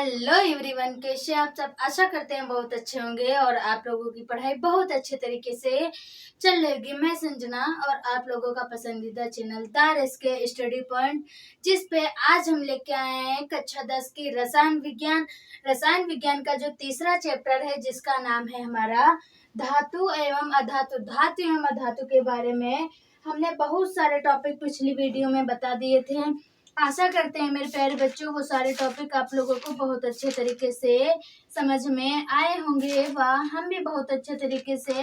Hello everyone, कैसे आप सब। आशा करते हैं बहुत अच्छे होंगे और आप लोगों की पढ़ाई बहुत अच्छे तरीके से चल रही। मैं संजना और आप लोगों का पसंदीदा चैनल तारस के स्टडी पॉइंट, जिस पे आज हम लेके आए हैं कक्षा 10 की रसायन विज्ञान का जो तीसरा चैप्टर है, जिसका नाम है हमारा धातु एवं अधातु। धातु एवं अधातु के बारे में हमने बहुत सारे टॉपिक पिछली वीडियो में बता दिए थे। आशा करते हैं मेरे प्यारे बच्चों वो सारे टॉपिक आप लोगों को बहुत अच्छे तरीके से समझ में आए होंगे व हम भी बहुत अच्छे तरीके से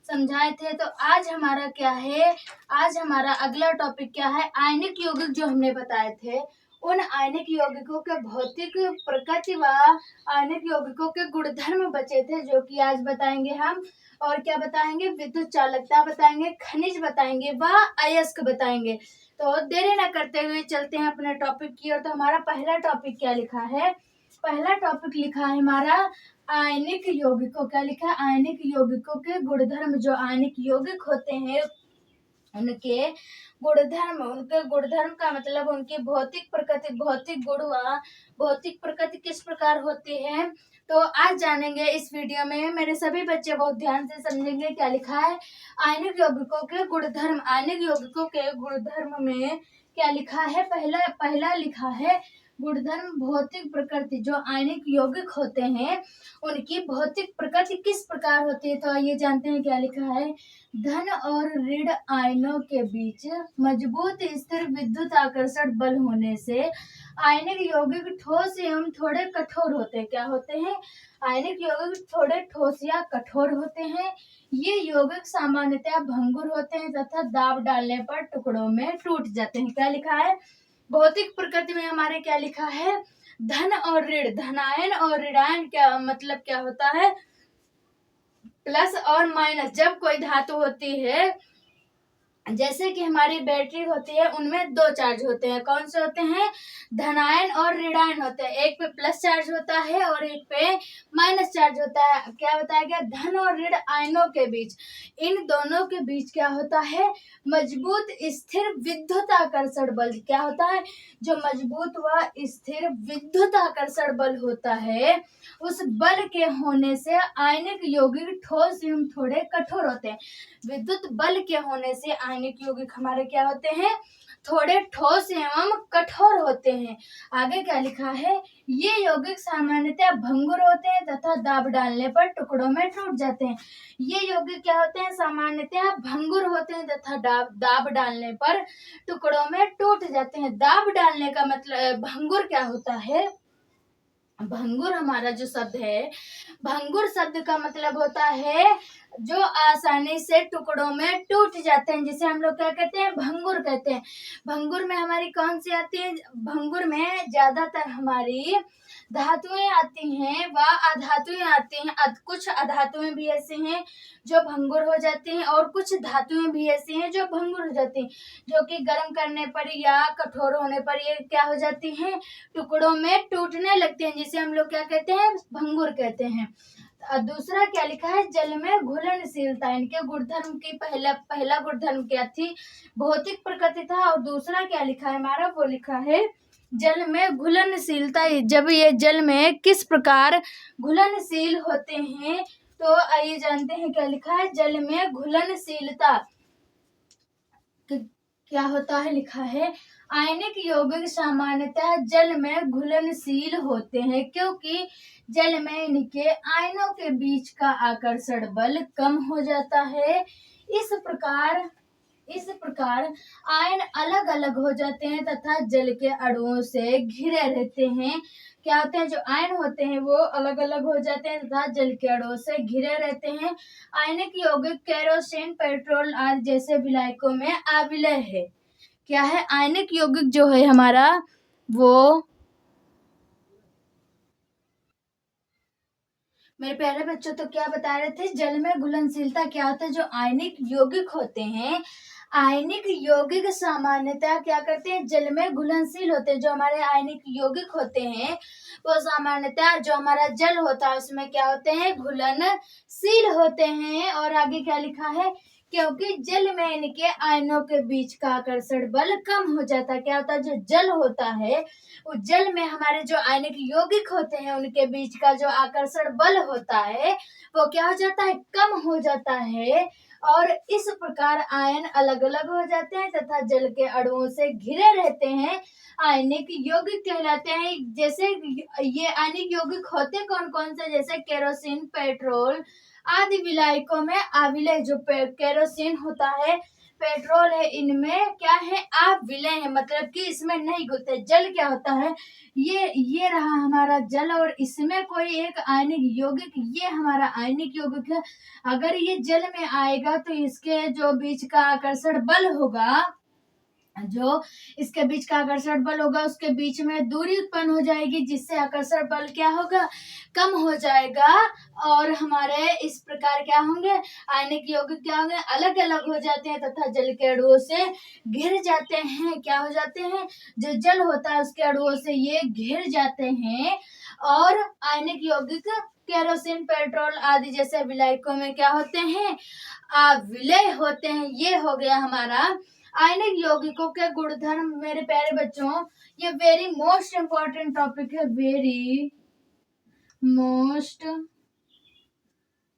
समझाए थे। तो आज हमारा क्या है, आज हमारा अगला टॉपिक क्या है, आयनिक यौगिक जो हमने बताए थे उन आयनिक यौगिकों के भौतिक प्रकृति व आयनिक यौगिकों के गुणधर्म बचे थे, जो कि आज बताएंगे हम। और क्या बताएंगे, विद्युत चालकता बताएंगे, खनिज बताएंगे व अयस्क बताएंगे। तो देरी न करते हुए चलते हैं अपने टॉपिक की ओर। तो हमारा पहला टॉपिक क्या लिखा है, पहला टॉपिक लिखा है हमारा आयनिक यौगिकों। क्या लिखा है, आयनिक यौगिकों के गुणधर्म। जो आयनिक यौगिक होते हैं उनके गुणधर्म का मतलब उनकी भौतिक प्रकृति, भौतिक गुण व भौतिक प्रकृति किस प्रकार होती है। तो आज जानेंगे इस वीडियो में। मेरे सभी बच्चे बहुत ध्यान से समझेंगे। क्या लिखा है, आयनिक यौगिकों के गुणधर्म। आयनिक यौगिकों के गुणधर्म में क्या लिखा है, पहला लिखा है गुणधर्म भौतिक प्रकृति। जो आयनिक यौगिक होते हैं उनकी भौतिक प्रकृति किस प्रकार होती है। तो आइए जानते हैं क्या लिखा है, धन और ऋण आयनों के बीच मजबूत स्थिर विद्युत आकर्षण बल होने से आयनिक यौगिक ठोस एवं थोड़े कठोर होते हैं। क्या होते हैं, आयनिक यौगिक थोड़े ठोस या कठोर होते हैं। ये यौगिक सामान्यतः भंगुर होते हैं तथा दाब डालने पर टुकड़ों में टूट जाते हैं। क्या लिखा है, भौतिक प्रकृति में हमारे क्या लिखा है, धन और ऋण, धनायन और ऋणायन क्या मतलब क्या होता है, प्लस और माइनस। जब कोई धातु होती है, जैसे कि हमारी बैटरी होती है, उनमें दो चार्ज होते हैं। कौन से होते हैं, धनायन और ऋणायन होते हैं। एक पे प्लस चार्ज होता है और एक पे माइनस चार्ज होता है। क्या बताया गया, धन और ऋण आयनों के बीच, इन दोनों के बीच क्या होता है, मजबूत स्थिर विद्युत आकर्षण बल। क्या होता है, जो मजबूत व स्थिर विद्युत आकर्षण बल होता है, उस बल के होने से आयनिक यौगिक ठोस एवं थोड़े कठोर होते हैं। विद्युत बल के होने से आयनिक यौगिक हमारे क्या होते हैं, थोड़े ठोस एवं कठोर होते हैं। आगे क्या लिखा है, ये यौगिक सामान्यतः भंगुर होते हैं तथा दाब डालने पर टुकड़ों में टूट जाते हैं। ये यौगिक क्या होते हैं, सामान्यतः भंगुर होते हैं तथा दाब डालने पर टुकड़ों में टूट जाते हैं। दाब डालने का मतलब, भंगुर क्या होता है, भंगुर हमारा जो शब्द है, भंगुर शब्द का मतलब होता है जो आसानी से टुकड़ों में टूट जाते हैं, जिसे हम लोग क्या कहते हैं, भंगुर कहते हैं। भंगुर में हमारी कौन सी आती है, भंगुर में ज्यादातर हमारी धातुएं आती हैं व अधातुएं आती हैं। कुछ अधातुएं भी ऐसे हैं जो भंगुर हो जाती हैं और कुछ धातुएं भी ऐसी हैं जो भंगुर हो जाती हैं, जो कि गर्म करने पर या कठोर होने पर ये क्या हो जाती हैं, टुकड़ों में टूटने लगते हैं, जिसे हम लोग क्या कहते हैं, भंगुर कहते हैं। दूसरा क्या लिखा है, जल में घुलनशीलता। इनके गुणधर्म की पहला गुणधर्म क्या थी, भौतिक प्रकृति था। और दूसरा क्या लिखा है हमारा, वो लिखा है जल में घुलनशीलता। जब ये जल में किस प्रकार घुलनशील होते हैं, तो आइए जानते हैं क्या लिखा है, जल में घुलनशीलता क्या होता है। लिखा है, आयनिक यौगिक सामान्यतः जल में घुलनशील होते हैं क्योंकि जल में इनके आयनों के बीच का आकर्षण बल कम हो जाता है। इस प्रकार आयन अलग अलग हो जाते हैं तथा जल के अणुओं से घिरे रहते हैं। क्या होते हैं, जो आयन होते हैं वो अलग अलग हो जाते हैं तथा जल के अणुओं से घिरे रहते हैं। आयनिक यौगिक केरोसिन, पेट्रोल आदि जैसे विलायकों में अविलय है। क्या है, आयनिक यौगिक जो है हमारा, वो मेरे प्यारे बच्चों तो क्या बता रहे थे, जल में घुलनशीलता क्या होता है, जो आयनिक यौगिक होते हैं, आयनिक यौगिक सामान्यतः क्या करते हैं, जल में घुलनशील होते हैं। जो हमारे आयनिक यौगिक होते हैं वो सामान्यतः जो हमारा जल होता है उसमें क्या होते हैं, घुलनशील होते हैं। और आगे क्या लिखा है, क्योंकि जल में इनके आयनों के बीच का आकर्षण बल कम हो जाता है। क्या होता है, जो जल होता है उस जल में हमारे जो आयनिक यौगिक होते हैं उनके बीच का जो आकर्षण बल होता है वो क्या हो जाता है, कम हो जाता है। और इस प्रकार आयन अलग अलग हो जाते हैं तथा जल के अणुओं से घिरे रहते हैं। आयनिक यौगिक कहलाते हैं। जैसे ये आयनिक यौगिक होते कौन कौन से, जैसे केरोसिन, पेट्रोल आदि विलायकों में आविलय, जो केरोसिन होता है, पेट्रोल है, इनमें क्या है, आविलय है, मतलब कि इसमें नहीं घुलते। जल क्या होता है, ये रहा हमारा जल और इसमें कोई एक आयनिक यौगिक, ये हमारा आयनिक यौगिक है। अगर ये जल में आएगा तो इसके जो बीच का आकर्षण बल होगा, जो इसके बीच का आकर्षण बल होगा उसके बीच में दूरी उत्पन्न हो जाएगी, जिससे आकर्षण बल क्या होगा, कम हो जाएगा। और हमारे इस प्रकार क्या होंगे, आयनिक यौगिक क्या होंगे, अलग अलग हो जाते हैं तथा जल के अणुओं से घिर जाते हैं। क्या हो जाते हैं, जो जल होता है उसके अणुओं से ये घिर जाते हैं। और आयनिक यौगिक केरोसिन, पेट्रोल आदि जैसे विलायकों में क्या होते हैं, अविलय होते हैं। ये हो गया हमारा आयनिक यौगिकों के गुणधर्म। मेरे प्यारे बच्चों, ये वेरी मोस्ट इम्पोर्टेंट टॉपिक है, वेरी मोस्ट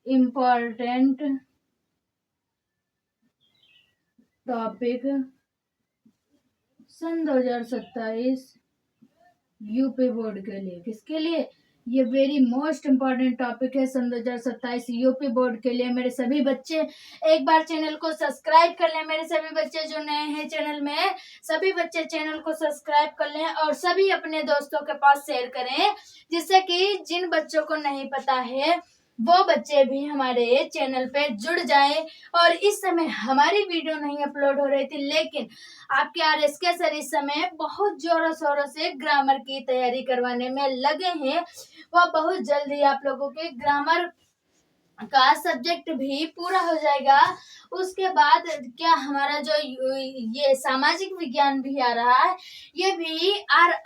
इम्पोर्टेंट टॉपिक सन 2027 यूपी बोर्ड के लिए। किसके लिए, ये वेरी मोस्ट इम्पोर्टेंट टॉपिक है सन 2027 यूपी बोर्ड के लिए। मेरे सभी बच्चे एक बार चैनल को सब्सक्राइब कर लें। मेरे सभी बच्चे जो नए हैं चैनल में, सभी बच्चे चैनल को सब्सक्राइब कर लें और सभी अपने दोस्तों के पास शेयर करें, जिससे कि जिन बच्चों को नहीं पता है वो बच्चे भी हमारे चैनल पे जुड़ जाएं। और इस समय हमारी वीडियो नहीं अपलोड हो रही थी, लेकिन आपके RSK सर इस समय बहुत जोरों शोरों से ग्रामर की तैयारी करवाने में लगे हैं। वह बहुत जल्दी आप लोगों के ग्रामर का सब्जेक्ट भी पूरा हो जाएगा। उसके बाद क्या हमारा जो ये सामाजिक विज्ञान भी आ रहा है, ये भी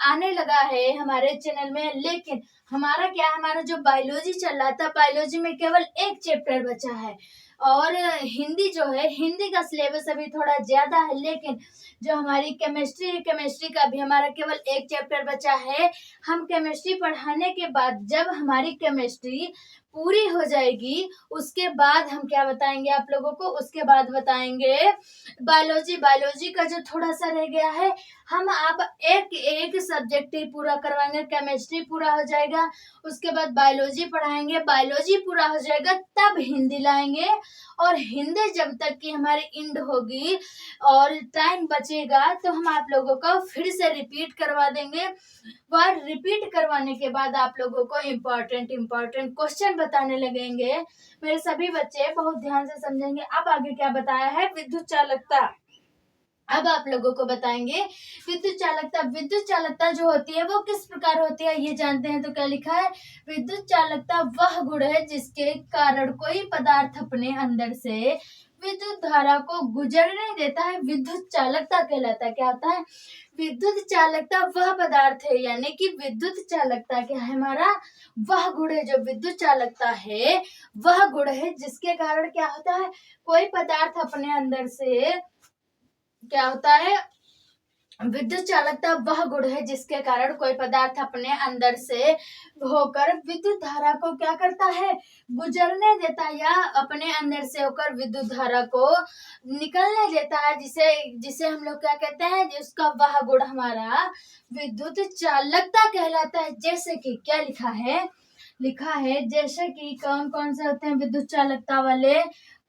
आने लगा है हमारे चैनल में। लेकिन हमारा क्या, हमारा जो बायोलॉजी चल रहा था, बायोलॉजी में केवल एक चैप्टर बचा है। और हिंदी जो है, हिंदी का सिलेबस अभी थोड़ा ज्यादा है, लेकिन जो हमारी केमिस्ट्री है, केमिस्ट्री का भी हमारा केवल एक चैप्टर बचा है। हम केमिस्ट्री पढ़ाने के बाद जब हमारी केमिस्ट्री पूरी हो जाएगी उसके बाद हम क्या बताएंगे आप लोगों को, उसके बाद बताएंगे बायोलॉजी। बायोलॉजी का जो थोड़ा सा रह गया है, हम अब एक एक सब्जेक्ट ही पूरा करवाएंगे। केमिस्ट्री पूरा हो जाएगा, उसके बाद बायोलॉजी पढ़ाएंगे, बायोलॉजी पूरा हो जाएगा तब हिंदी लाएंगे। और हिंदी जब तक कि हमारी इंड होगी और टाइम बचेगा तो हम आप लोगों को फिर से रिपीट करवा देंगे। वह रिपीट करवाने के बाद आप लोगों को इम्पोर्टेंट क्वेश्चन बताने लगेंगे। मेरे सभी बच्चे बहुत ध्यान से समझेंगे। अब आगे क्या बताया है, विद्युत चालकता। अब आप लोगों को बताएंगे विद्युत चालकता। विद्युत चालकता जो होती है वो किस प्रकार होती है, ये जानते हैं। तो क्या लिखा है, विद्युत चालकता वह गुण है जिसके कारण कोई पदार्थ अपने अंदर से विद्युत धारा को गुजरने देता है, विद्युत चालकता कहलाता है। क्या होता है, विद्युत चालकता वह पदार्थ है, यानी कि विद्युत चालकता क्या है, हमारा वह गुण है, जो विद्युत चालकता है वह गुण है जिसके कारण क्या होता है, कोई पदार्थ अपने अंदर से क्या होता है, विद्युत चालकता वह गुण है जिसके कारण कोई पदार्थ अपने अंदर से होकर विद्युत धारा को क्या करता है, गुजरने देता है, या अपने अंदर से होकर विद्युत धारा को निकलने देता है, जिसे जिसे हम लोग क्या कहते हैं, जिसका वह गुण हमारा विद्युत चालकता कहलाता है। जैसे कि क्या लिखा है जैसे कि कौन कौन से होते हैं विद्युत चालकता वाले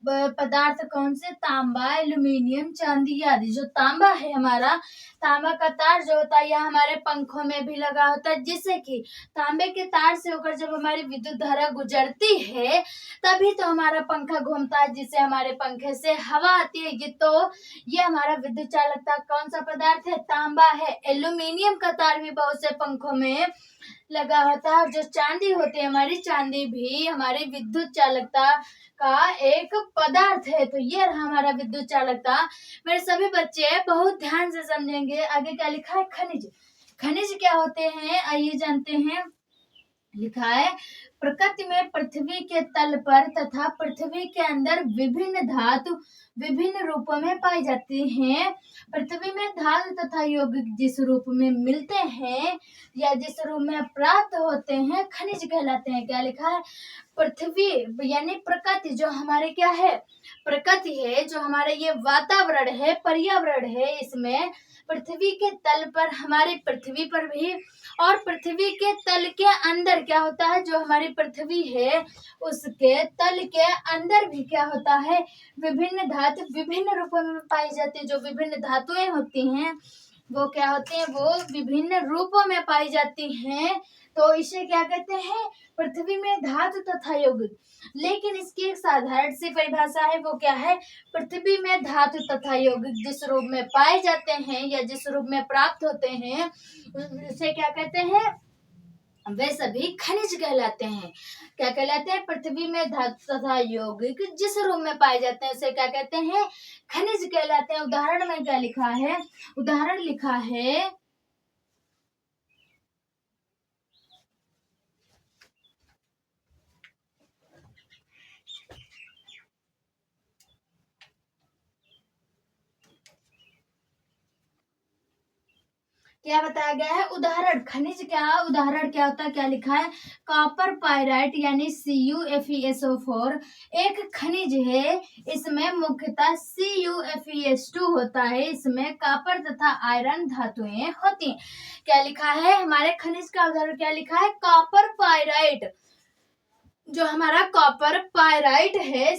पदार्थ, कौन से, तांबा, एल्यूमिनियम, चांदी आदि। जो तांबा है हमारा, तांबा का तार जो होता है यह हमारे पंखों में भी लगा होता है, जिससे कि तांबे के तार से होकर जब हमारी विद्युत धारा गुजरती है तभी तो हमारा पंखा घूमता है, जिससे हमारे पंखे से हवा आती है। ये हमारा विद्युत चालकता कौन सा पदार्थ है, तांबा है। एल्यूमिनियम का तार भी बहुत से पंखों में लगा होता है। जो चांदी होती है हमारी, चांदी भी हमारी विद्युत चालकता का एक पदार्थ है। तो ये रहा हमारा विद्युत चालकता। मेरे सभी बच्चे बहुत ध्यान से समझेंगे। आगे क्या लिखा है, खनिज। खनिज क्या होते हैं आइए जानते हैं। लिखा है प्रकृति में पृथ्वी के तल पर तथा पृथ्वी के अंदर विभिन्न धातु विभिन्न रूपों में पाई जाती हैं। पृथ्वी में धातु तथा यौगिक जिस रूप में मिलते हैं या जिस रूप में प्राप्त होते हैं खनिज कहलाते हैं। क्या लिखा है? पृथ्वी यानी प्रकृति जो हमारे क्या है, प्रकृति है, जो हमारे ये वातावरण है, पर्यावरण है, इसमें पृथ्वी के तल पर, हमारी पृथ्वी पर भी, और पृथ्वी के तल के अंदर क्या होता है, जो हमारी पृथ्वी है उसके तल के अंदर भी क्या होता है, विभिन्न धातु विभिन्न रूपों में पाई जाती है। जो विभिन्न धातुएं होती हैं वो क्या होती हैं, वो विभिन्न रूपों में पाई जाती हैं। तो इसे क्या कहते हैं, पृथ्वी में धातु तथा यौगिक। लेकिन इसकी एक साधारण सी परिभाषा है, वो क्या है, पृथ्वी में धातु तथा यौगिक जिस रूप में पाए जाते हैं या जिस रूप में प्राप्त होते हैं उसे क्या कहते हैं, वे सभी खनिज कहलाते हैं। क्या कहलाते हैं? पृथ्वी में धातु तथा यौगिक जिस रूप में पाए जाते हैं उसे क्या कहते हैं, खनिज कहलाते हैं। उदाहरण में क्या लिखा है, उदाहरण लिखा है क्या बताया गया है, उदाहरण खनिज क्या, उदाहरण क्या होता है, क्या लिखा है, कॉपर पायराइट यानी CuFeSO4 एक खनिज है। इसमें मुख्यतः CuFeS2 होता है। इसमें कॉपर तथा आयरन धातुएं होती हैं। क्या लिखा है, हमारे खनिज का उदाहरण क्या लिखा है, कॉपर पायराइट। जो हमारा कॉपर पायराइट है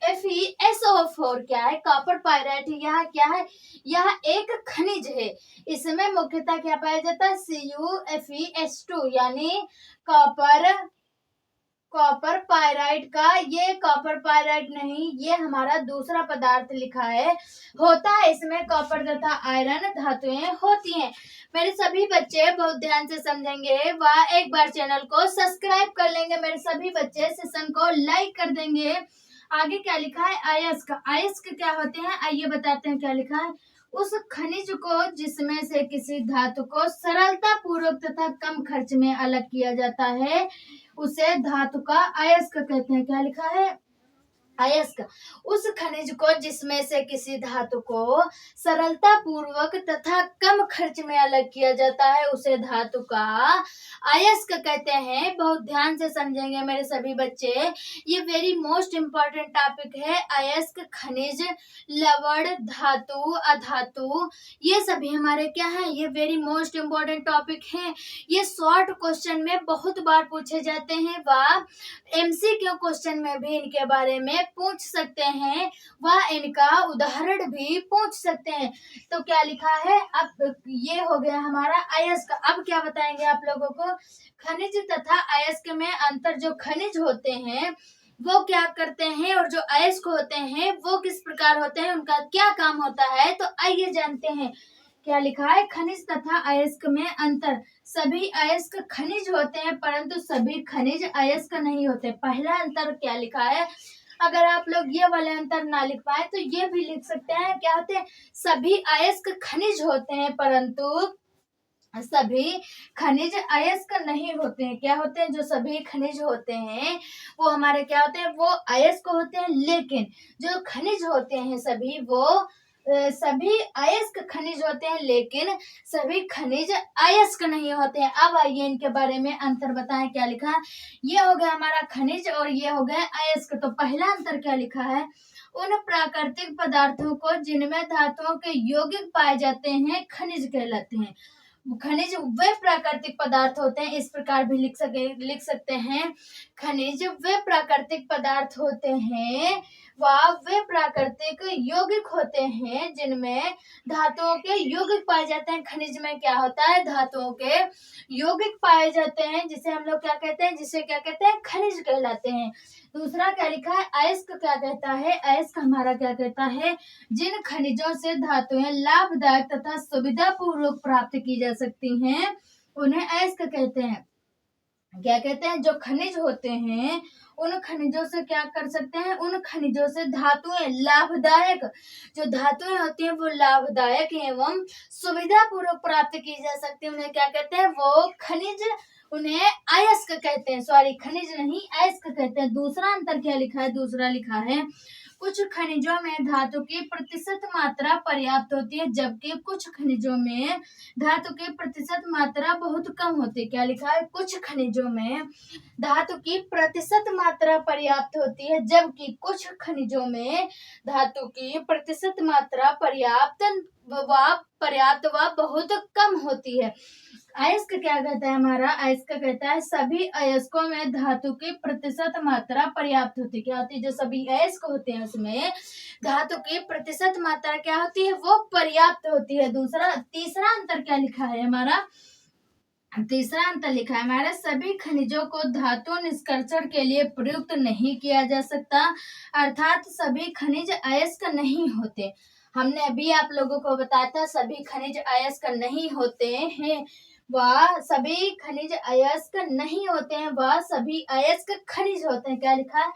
CuFeSO4 क्या है, कॉपर पायराइट, यह क्या है, यह एक खनिज है। इसमें मुख्यतः क्या पाया जाता है, CuFeS2 यानी कॉपर पायराइट का, ये कॉपर पायराइट नहीं, ये हमारा दूसरा पदार्थ लिखा है, होता है। इसमें कॉपर तथा आयरन धातुएं होती हैं। मेरे सभी बच्चे बहुत ध्यान से समझेंगे व एक बार चैनल को सब्सक्राइब कर लेंगे। मेरे सभी बच्चे सेशन को लाइक कर देंगे। आगे क्या लिखा है, अयस्क। अयस्क क्या होते हैं, आइए बताते हैं क्या लिखा है, उस खनिज को जिसमें से किसी धातु को सरलता पूर्वक तथा कम खर्च में अलग किया जाता है उसे धातु का अयस्क कहते हैं। क्या लिखा है, अयस्क। उस खनिज को जिसमें से किसी धातु को सरलता पूर्वक तथा कम खर्च में अलग किया जाता है उसे धातु का अयस्क कहते हैं। बहुत ध्यान से समझेंगे मेरे सभी बच्चे, ये वेरी मोस्ट इम्पोर्टेंट टॉपिक है। अयस्क, खनिज, लवण, धातु, अधातु, ये सभी हमारे क्या है, ये वेरी मोस्ट इम्पोर्टेंट टॉपिक है। ये शॉर्ट क्वेश्चन में बहुत बार पूछे जाते हैं व MCQ क्वेश्चन में भी इनके बारे में पूछ सकते हैं व इनका उदाहरण भी पूछ सकते हैं। तो क्या लिखा है, अब ये हो गया हमारा अयस्क। अब क्या बताएंगे आप लोगों को, खनिज तथा अयस्क में अंतर। जो खनिज होते हैं वो क्या करते हैं और जो अयस्क होते हैं वो किस प्रकार होते हैं, उनका क्या काम होता है, तो आइए जानते हैं। क्या लिखा है, खनिज तथा अयस्क में अंतर। सभी अयस्क खनिज होते हैं परंतु सभी खनिज अयस्क नहीं होते। पहला अंतर क्या लिखा है, अगर आप लोग ये वाले अंतर ना लिख पाए तो ये भी लिख सकते हैं। क्या होते हैं, सभी अयस्क खनिज होते हैं परंतु सभी खनिज अयस्क नहीं होते हैं। क्या होते हैं, जो सभी खनिज होते हैं वो हमारे क्या होते हैं, वो अयस्क होते हैं। लेकिन जो खनिज होते हैं सभी, वो सभी अयस्क खनिज होते हैं लेकिन सभी खनिज अयस्क नहीं होते हैं। अब आइए इनके बारे में अंतर बताएं। क्या लिखा है, ये हो गया हमारा खनिज और ये हो गया अयस्क। तो पहला अंतर क्या लिखा है, उन प्राकृतिक पदार्थों को जिनमें धातुओं के यौगिक पाए जाते हैं खनिज कहलाते हैं। खनिज वे प्राकृतिक पदार्थ होते हैं, इस प्रकार भी लिख सकते हैं। खनिज वे प्राकृतिक पदार्थ होते हैं व वे प्राकृतिक यौगिक होते हैं जिनमें धातुओं के यौगिक पाए जाते हैं। खनिज में क्या होता है, धातुओं के यौगिक पाए जाते हैं, जिसे हम लोग क्या कहते हैं, जिसे क्या कहते हैं, खनिज कहलाते हैं। दूसरा क्या लिखा है, अयस्क क्या कहता है, अयस्क हमारा क्या कहता है, जिन खनिजों से धातुएं लाभदायक तथा सुविधा पूर्वक प्राप्त की जा सकती हैं उन्हें अयस्क कहते हैं। क्या कहते हैं, जो खनिज होते हैं उन खनिजों से क्या कर सकते हैं, उन खनिजों से धातुएं लाभदायक, जो धातुएं होती हैं वो लाभदायक एवं सुविधा पूर्वक प्राप्त की जा सकती है, उन्हें क्या कहते हैं, वो खनिज उन्हें अयस्क कहते हैं, सॉरी खनिज नहीं अयस्क कहते हैं। दूसरा अंतर क्या लिखा है, दूसरा लिखा है कुछ खनिजों में धातु की प्रतिशत मात्रा पर्याप्त होती है, जबकि कुछ खनिजों में धातु की प्रतिशत मात्रा बहुत कम होती है। क्या लिखा है, कुछ खनिजों में धातु की प्रतिशत मात्रा पर्याप्त होती है, जबकि कुछ खनिजों में धातु की प्रतिशत मात्रा पर्याप्त व बहुत कम होती है। अयस्क क्या कहता है, हमारा अयस्क कहता है सभी अयस्कों में धातु की प्रतिशत मात्रा पर्याप्त होती है। क्या होती है, जो सभी अयस्क होते हैं उसमें धातु की प्रतिशत मात्रा क्या होती है, वो पर्याप्त होती है। तीसरा अंतर क्या लिखा है हमारा, तीसरा अंतर लिखा है हमारे सभी खनिजों को धातु निष्कर्षण के लिए प्रयुक्त नहीं किया जा सकता, अर्थात सभी खनिज अयस्क नहीं होते। हमने अभी आप लोगों को बताया था सभी खनिज अयस्क नहीं होते हैं, वह सभी खनिज अयस्क नहीं होते हैं, वह सभी अयस्क खनिज होते हैं। क्या लिखा है,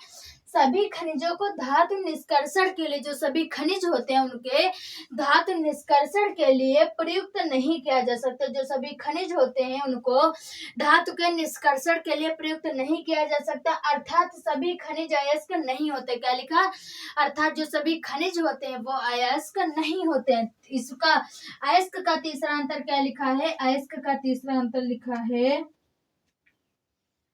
सभी खनिजों को धातु निष्कर्षण के लिए, जो सभी खनिज होते हैं उनके धातु निष्कर्षण के लिए प्रयुक्त नहीं किया जा सकता। जो सभी खनिज होते हैं उनको धातु के निष्कर्षण के लिए प्रयुक्त नहीं किया जा सकता, अर्थात सभी खनिज अयस्क नहीं होते। क्या लिखा, अर्थात जो सभी खनिज होते हैं वो अयस्क नहीं होते हैं। इसका अयस्क का तीसरा अंतर क्या लिखा है, अयस्क का तीसरा अंतर लिखा है,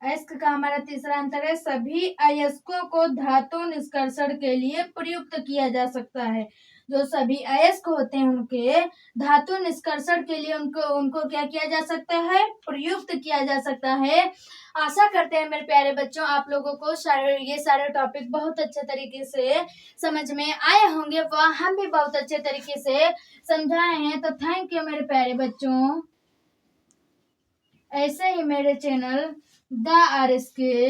अयस्क का हमारा तीसरा अंतर है सभी अयस्कों को धातु निष्कर्षण के लिए प्रयुक्त किया जा सकता है। जो सभी अयस्क होते हैं उनके धातु निष्कर्षण के लिए उनको क्या किया जा सकता है, प्रयुक्त किया जा सकता है। आशा करते हैं मेरे प्यारे बच्चों आप लोगों को ये सारे टॉपिक बहुत अच्छे तरीके से समझ में आए होंगे, वह हम भी बहुत अच्छे तरीके से समझाए हैं। तो थैंक यू मेरे प्यारे बच्चों। ऐसे ही मेरे चैनल द आर एस के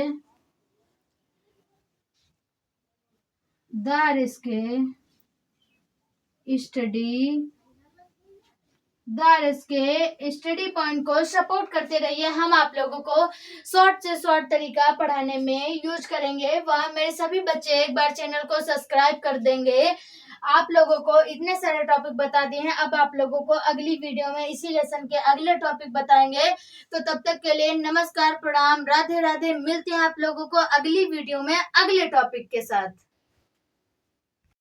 स्टडी पॉइंट को सपोर्ट करते रहिए। हम आप लोगों को शॉर्ट से शॉर्ट तरीका पढ़ाने में यूज करेंगे। वह मेरे सभी बच्चे एक बार चैनल को सब्सक्राइब कर देंगे। आप लोगों को इतने सारे टॉपिक बता दिए हैं, अब आप लोगों को अगली वीडियो में इसी लेसन के अगले टॉपिक बताएंगे। तो तब तक के लिए नमस्कार, प्रणाम, राधे राधे। मिलते हैं आप लोगों को अगली वीडियो में अगले टॉपिक के साथ।